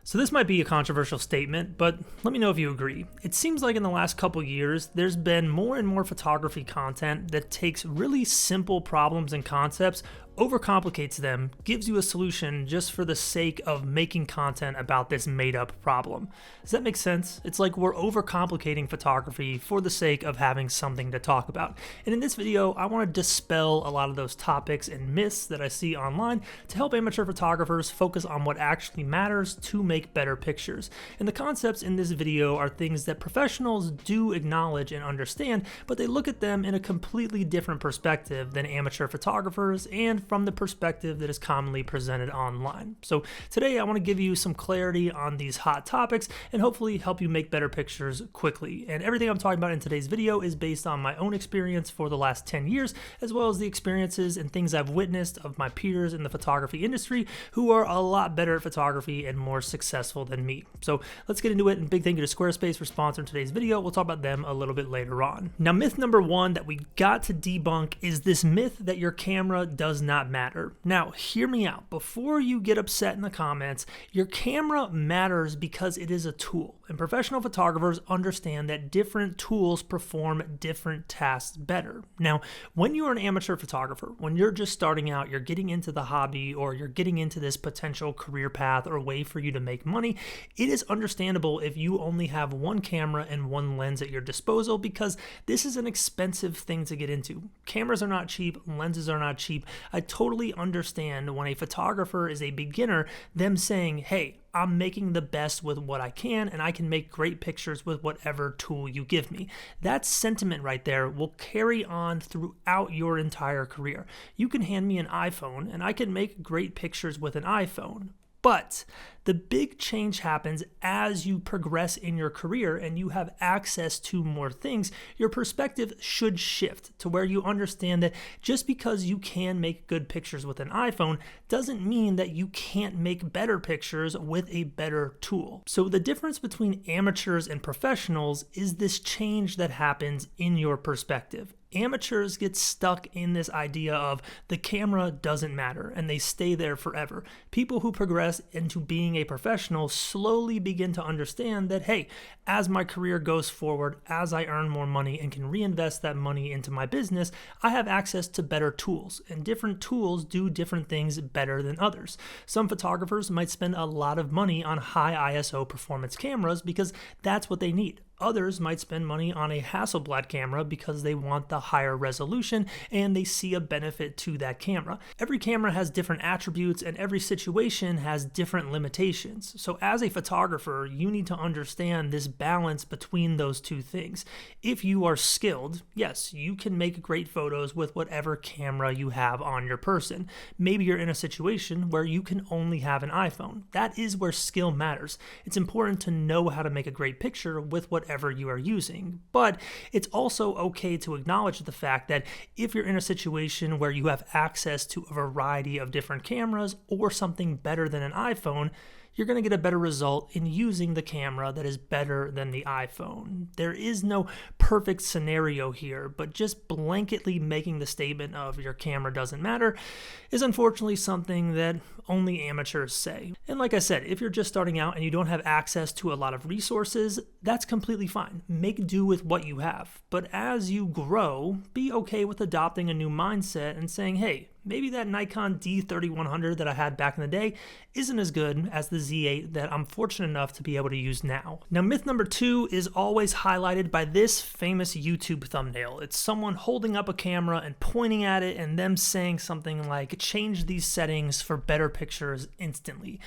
So this might be a controversial statement, but let me know if you agree. It seems like in the last couple years, there's been more and more photography content that takes really simple problems and concepts, overcomplicates them, gives you a solution just for the sake of making content about this made-up problem. Does that make sense? It's like we're overcomplicating photography for the sake of having something to talk about. And in this video, I want to dispel a lot of those topics and myths that I see online to help amateur photographers focus on what actually matters to make better pictures. And the concepts in this video are things that professionals do acknowledge and understand, but they look at them in a completely different perspective than amateur photographers and from the perspective that is commonly presented online. So today I want to give you some clarity on these hot topics and hopefully help you make better pictures quickly. And everything I'm talking about in today's video is based on my own experience for the last 10 years, as well as the experiences and things I've witnessed of my peers in the photography industry who are a lot better at photography and more successful than me. So let's get into it, and big thank you to Squarespace for sponsoring today's video. We'll talk about them a little bit later on. Now, myth number one that we got to debunk is this myth that your camera does not matter. Now, hear me out. Before you get upset in the comments, your camera matters because it is a tool, and professional photographers understand that different tools perform different tasks better. Now, when you're an amateur photographer, when you're just starting out, you're getting into the hobby, or you're getting into this potential career path or way for you to make money, it is understandable if you only have one camera and one lens at your disposal, because this is an expensive thing to get into. Cameras are not cheap, lenses are not cheap. I totally understand when a photographer is a beginner, them saying, hey, I'm making the best with what I can, and I can make great pictures with whatever tool you give me. That sentiment right there will carry on throughout your entire career. You can hand me an iPhone, and I can make great pictures with an iPhone. But the big change happens as you progress in your career and you have access to more things. Your perspective should shift to where you understand that just because you can make good pictures with an iPhone doesn't mean that you can't make better pictures with a better tool. So the difference between amateurs and professionals is this change that happens in your perspective. Amateurs get stuck in this idea of the camera doesn't matter, and they stay there forever. People who progress into being a professional slowly begin to understand that, hey, as my career goes forward, as I earn more money and can reinvest that money into my business, I have access to better tools, and different tools do different things better than others. Some photographers might spend a lot of money on high ISO performance cameras because that's what they need. Others might spend money on a Hasselblad camera because they want the higher resolution and they see a benefit to that camera. Every camera has different attributes and every situation has different limitations. So as a photographer, you need to understand this balance between those two things. If you are skilled, yes, you can make great photos with whatever camera you have on your person. Maybe you're in a situation where you can only have an iPhone. That is where skill matters. It's important to know how to make a great picture with whatever you are using, but it's also okay to acknowledge the fact that if you're in a situation where you have access to a variety of different cameras or something better than an iPhone, you're going to get a better result in using the camera that is better than the iPhone. There is no perfect scenario here, but just blanketly making the statement of your camera doesn't matter is unfortunately something that only amateurs say. And like I said, if you're just starting out and you don't have access to a lot of resources, that's completely fine. Make do with what you have. But as you grow, be okay with adopting a new mindset and saying, hey, maybe that Nikon D3100 that I had back in the day isn't as good as the Z8 that I'm fortunate enough to be able to use now. Now, myth number two is always highlighted by this famous YouTube thumbnail. It's someone holding up a camera and pointing at it and them saying something like, change these settings for better pictures instantly.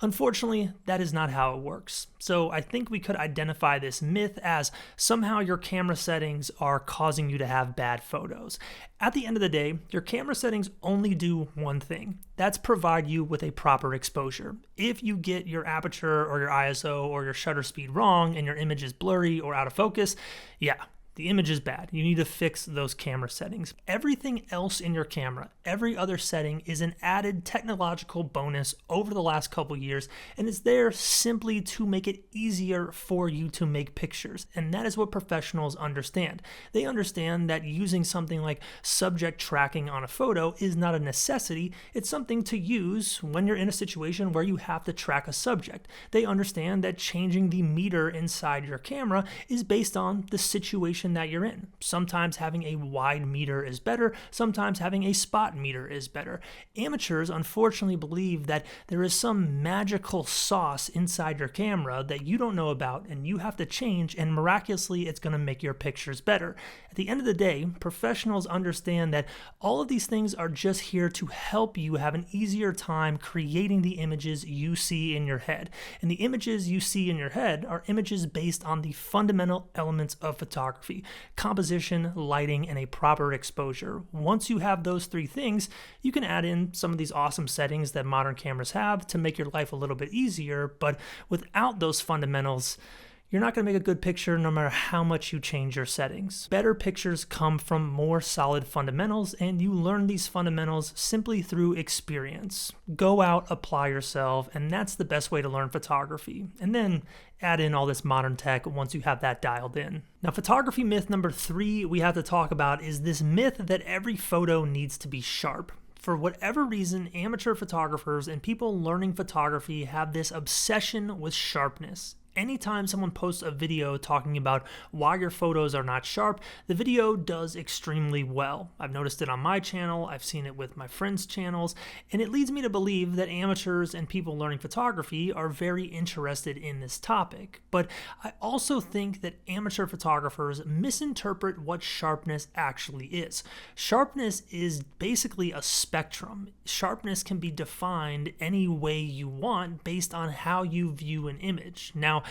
Unfortunately, that is not how it works. So I think we could identify this myth as somehow your camera settings are causing you to have bad photos. At the end of the day, your camera settings only do one thing. That's provide you with a proper exposure. If you get your aperture or your ISO or your shutter speed wrong and your image is blurry or out of focus, yeah, the image is bad. You need to fix those camera settings. Everything else in your camera, every other setting, is an added technological bonus over the last couple years, and it's there simply to make it easier for you to make pictures. And that is what professionals understand. They understand that using something like subject tracking on a photo is not a necessity. It's something to use when you're in a situation where you have to track a subject. They understand that changing the meter inside your camera is based on the situation that you're in. Sometimes having a wide meter is better, sometimes having a spot meter is better. Amateurs unfortunately believe that there is some magical sauce inside your camera that you don't know about and you have to change, and miraculously it's going to make your pictures better. At the end of the day, professionals understand that all of these things are just here to help you have an easier time creating the images you see in your head. And the images you see in your head are images based on the fundamental elements of photography: composition, lighting, and a proper exposure. Once you have those three things, you can add in some of these awesome settings that modern cameras have to make your life a little bit easier, but without those fundamentals, you're not going to make a good picture no matter how much you change your settings. Better pictures come from more solid fundamentals, and you learn these fundamentals simply through experience. Go out, apply yourself, and that's the best way to learn photography. And then add in all this modern tech once you have that dialed in. Now, photography myth number 3 we have to talk about is this myth that every photo needs to be sharp. For whatever reason, amateur photographers and people learning photography have this obsession with sharpness. Anytime someone posts a video talking about why your photos are not sharp, the video does extremely well. I've noticed it on my channel, I've seen it with my friends' channels, and it leads me to believe that amateurs and people learning photography are very interested in this topic. But I also think that amateur photographers misinterpret what sharpness actually is. Sharpness is basically a spectrum. Sharpness can be defined any way you want based on how you view an image. Now,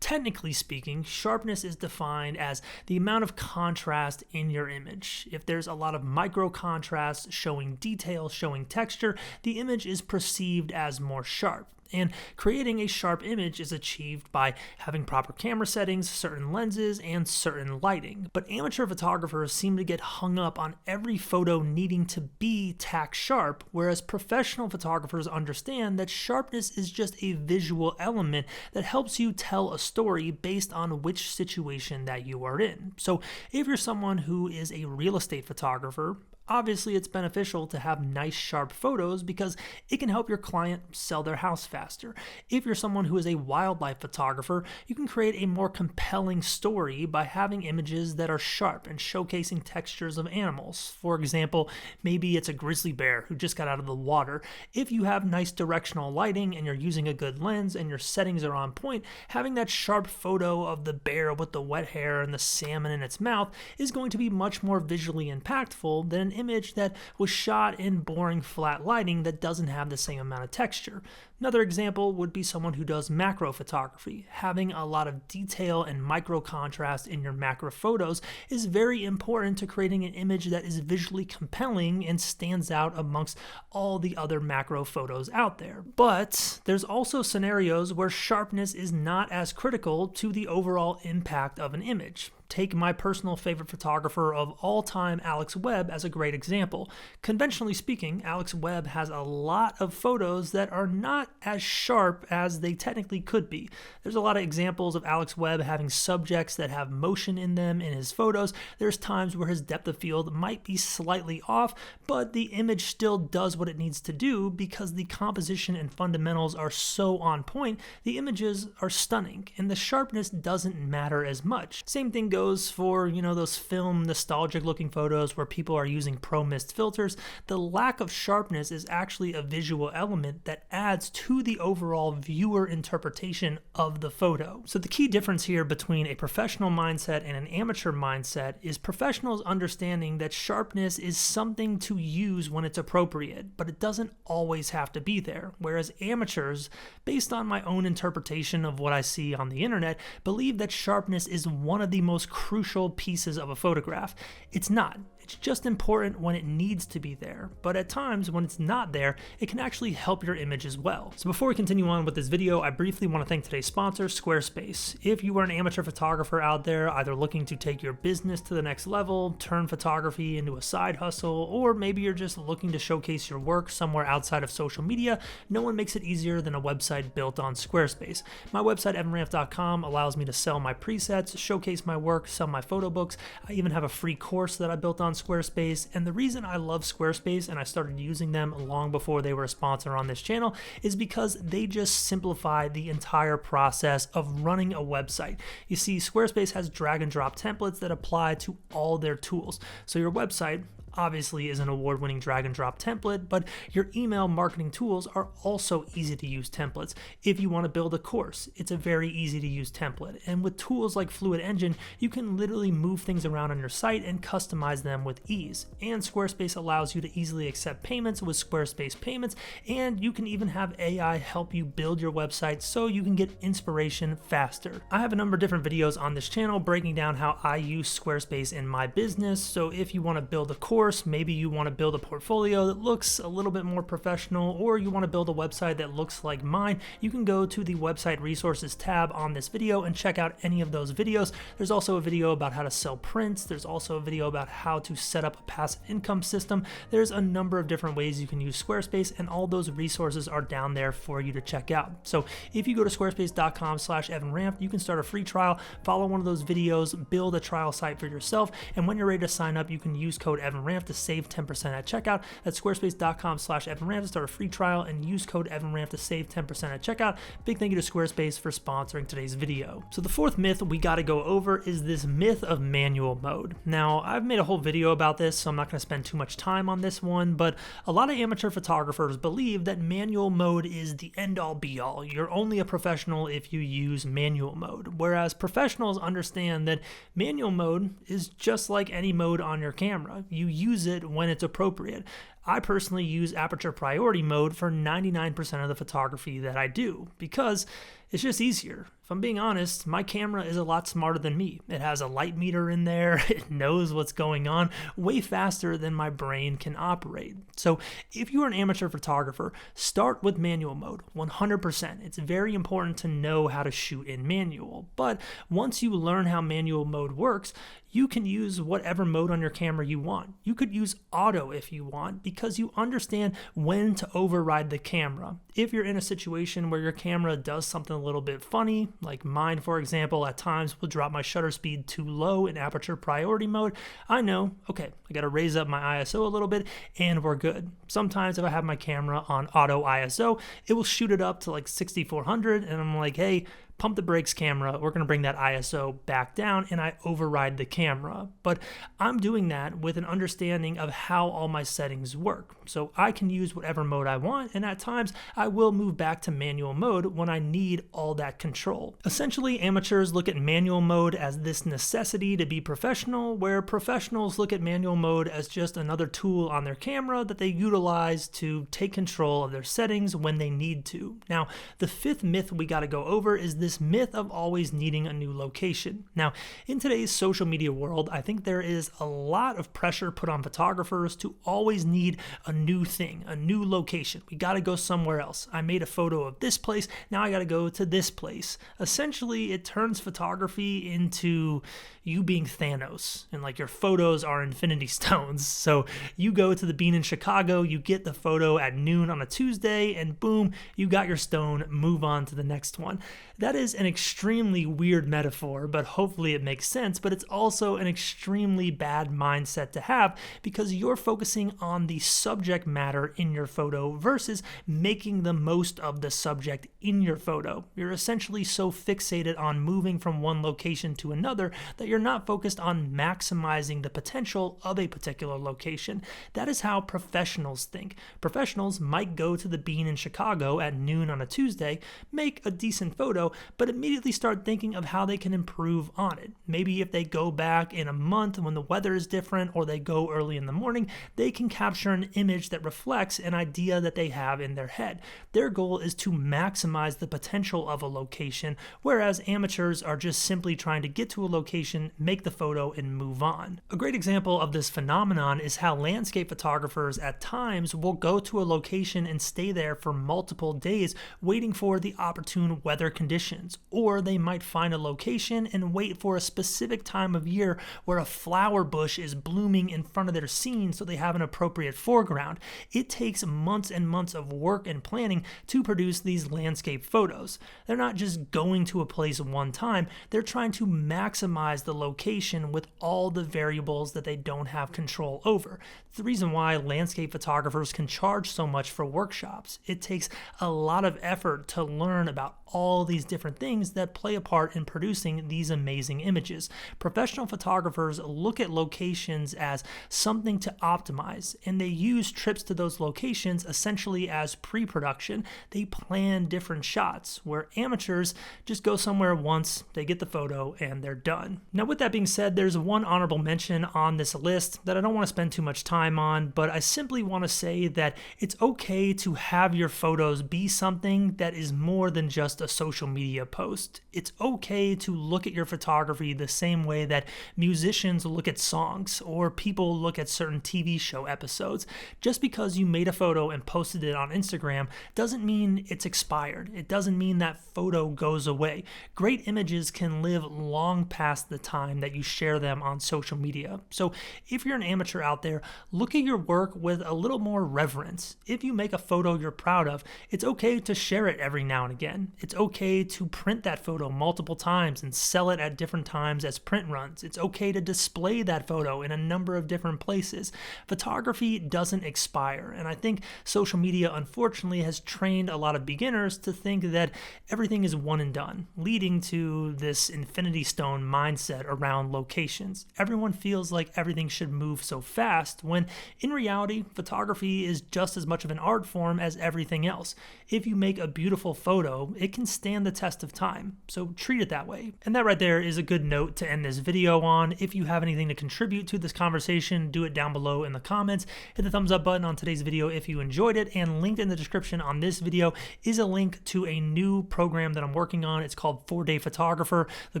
technically speaking, sharpness is defined as the amount of contrast in your image. If there's a lot of micro contrast showing detail, showing texture, the image is perceived as more sharp. And creating a sharp image is achieved by having proper camera settings, certain lenses, and certain lighting. But amateur photographers seem to get hung up on every photo needing to be tack sharp, whereas professional photographers understand that sharpness is just a visual element that helps you tell a story based on which situation that you are in. So if you're someone who is a real estate photographer, obviously it's beneficial to have nice sharp photos because it can help your client sell their house faster. If you're someone who is a wildlife photographer, you can create a more compelling story by having images that are sharp and showcasing textures of animals. For example, maybe it's a grizzly bear who just got out of the water. If you have nice directional lighting and you're using a good lens and your settings are on point, having that sharp photo of the bear with the wet hair and the salmon in its mouth is going to be much more visually impactful than an image that was shot in boring flat lighting that doesn't have the same amount of texture. Another example would be someone who does macro photography. Having a lot of detail and micro contrast in your macro photos is very important to creating an image that is visually compelling and stands out amongst all the other macro photos out there. But there's also scenarios where sharpness is not as critical to the overall impact of an image. Take my personal favorite photographer of all time, Alex Webb, as a great example. Conventionally speaking, Alex Webb has a lot of photos that are not as sharp as they technically could be. There's a lot of examples of Alex Webb having subjects that have motion in them in his photos. There's times where his depth of field might be slightly off, but the image still does what it needs to do because the composition and fundamentals are so on point. The images are stunning, and the sharpness doesn't matter as much. Same thing goes for, those film nostalgic looking photos where people are using pro mist filters. The lack of sharpness is actually a visual element that adds to the overall viewer interpretation of the photo. So the key difference here between a professional mindset and an amateur mindset is professionals understanding that sharpness is something to use when it's appropriate, but it doesn't always have to be there. Whereas amateurs, based on my own interpretation of what I see on the internet, believe that sharpness is one of the most crucial pieces of a photograph. It's not. It's just important when it needs to be there, but at times when it's not there, it can actually help your image as well. So before we continue on with this video, I briefly want to thank today's sponsor, Squarespace. If you are an amateur photographer out there, either looking to take your business to the next level, turn photography into a side hustle, or maybe you're just looking to showcase your work somewhere outside of social media, no one makes it easier than a website built on Squarespace. My website, evanranft.com, allows me to sell my presets, showcase my work, sell my photo books. I even have a free course that I built on Squarespace, and the reason I love Squarespace and I started using them long before they were a sponsor on this channel is because they just simplify the entire process of running a website. You see, Squarespace has drag and drop templates that apply to all their tools. So your website obviously is an award-winning drag and drop template, but your email marketing tools are also easy to use templates. If you want to build a course, it's a very easy to use template. And with tools like Fluid Engine, you can literally move things around on your site and customize them with ease. And Squarespace allows you to easily accept payments with Squarespace Payments, and you can even have AI help you build your website so you can get inspiration faster. I have a number of different videos on this channel breaking down how I use Squarespace in my business, so if you want to build a course, maybe you want to build a portfolio that looks a little bit more professional, or you want to build a website that looks like mine, you can go to the website resources tab on this video and check out any of those videos. There's also a video about how to sell prints. There's also a video about how to set up a passive income system. There's a number of different ways you can use Squarespace, and all those resources are down there for you to check out. So if you go to squarespace.com/evanranft, you can start a free trial, follow one of those videos, build a trial site for yourself, and when you're ready to sign up, you can use code evanranft to save 10% at checkout. That's squarespace.com/evanranft to start a free trial and use code evanranft to save 10% at checkout. Big thank you to Squarespace for sponsoring today's video. So the fourth myth we got to go over is this myth of manual mode. Now, I've made a whole video about this, so I'm not going to spend too much time on this one, but a lot of amateur photographers believe that manual mode is the end-all be-all. You're only a professional if you use manual mode, whereas professionals understand that manual mode is just like any mode on your camera. You use it when it's appropriate. I personally use aperture priority mode for 99% of the photography that I do because it's just easier. If I'm being honest, my camera is a lot smarter than me. It has a light meter in there. It knows what's going on way faster than my brain can operate. So if you're an amateur photographer, start with manual mode, 100%. It's very important to know how to shoot in manual. But once you learn how manual mode works, you can use whatever mode on your camera you want. You could use auto if you want because you understand when to override the camera. If you're in a situation where your camera does something a little bit funny, like mine for example, at times will drop my shutter speed too low in aperture priority mode, I know, okay, I gotta raise up my ISO a little bit and we're good. Sometimes if I have my camera on auto ISO, it will shoot it up to like 6400 and I'm like, hey, pump the brakes camera, we're gonna bring that ISO back down, and I override the camera. But I'm doing that with an understanding of how all my settings work. So I can use whatever mode I want, and at times I will move back to manual mode when I need all that control. Essentially, amateurs look at manual mode as this necessity to be professional, where professionals look at manual mode as just another tool on their camera that they utilize to take control of their settings when they need to. Now, the fifth myth we gotta go over is this myth of always needing a new location. Now, in today's social media world, I think there is a lot of pressure put on photographers to always need a new thing, a new location. We got to go somewhere else. I made a photo of this place, now I got to go to this place. Essentially, it turns photography into you being Thanos, and like your photos are infinity stones. So you go to the Bean in Chicago, you get the photo at noon on a Tuesday, and boom, you got your stone, move on to the next one. That is an extremely weird metaphor, but hopefully it makes sense, but it's also an extremely bad mindset to have because you're focusing on the subject matter in your photo versus making the most of the subject in your photo. You're essentially so fixated on moving from one location to another that you're not focused on maximizing the potential of a particular location. That is how professionals think. Professionals might go to the Bean in Chicago at noon on a Tuesday, make a decent photo, but immediately start thinking of how they can improve on it. Maybe if they go back in a month when the weather is different, or they go early in the morning, they can capture an image that reflects an idea that they have in their head. Their goal is to maximize the potential of a location, whereas amateurs are just simply trying to get to a location, make the photo, and move on. A great example of this phenomenon is how landscape photographers at times will go to a location and stay there for multiple days waiting for the opportune weather conditions, or they might find a location and wait for a specific time of year where a flower bush is blooming in front of their scene so they have an appropriate foreground. It takes months and months of work and planning to produce these landscape photos. They're not just going to a place one time, they're trying to maximize the location with all the variables that they don't have control over. It's the reason why landscape photographers can charge so much for workshops. It takes a lot of effort to learn about all these different things that play a part in producing these amazing images. Professional photographers look at locations as something to optimize, and they use trips to those locations essentially as pre-production. They plan different shots, where amateurs just go somewhere once, they get the photo, and they're done. Now, with that being said, there's one honorable mention on this list that I don't want to spend too much time on, but I simply want to say that it's okay to have your photos be something that is more than just a social media post. It's okay to look at your photography the same way that musicians look at songs, or people look at certain TV show episodes. Just because you made a photo and posted it on Instagram doesn't mean it's expired. It doesn't mean that photo goes away. Great images can live long past the time that you share them on social media. So if you're an amateur out there, look at your work with a little more reverence. If you make a photo you're proud of, it's okay to share it every now and again. It's okay to print that photo multiple times and sell it at different times as print runs. It's okay to display that photo in a number of different places. Photography doesn't expire, and I think social media unfortunately has trained a lot of beginners to think that everything is one and done, leading to this infinity stone mindset around locations. Everyone feels like everything should move so fast, when in reality, photography is just as much of an art form as everything else. If you make a beautiful photo, it can stand the test of time, so treat it that way. And that right there is a good note to end this video on. If you have anything to contribute to this conversation, do it down below in the comments. Hit the thumbs up button on today's video if you enjoyed it, and linked in the description on this video is a link to a new program that I'm working on. It's called 4-Day Photographer. The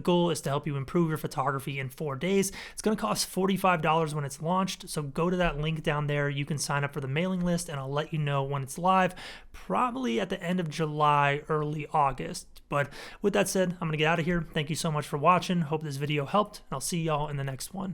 goal is to help you improve your photography in 4 days. It's going to cost $45 when it's launched, so go to that link down there. You can sign up for the mailing list, and I'll let you know when it's live, probably at the end of July, early August. But with that said, I'm going to get out of here. Thank you so much for watching. Hope this video helped, and I'll see y'all in the next one.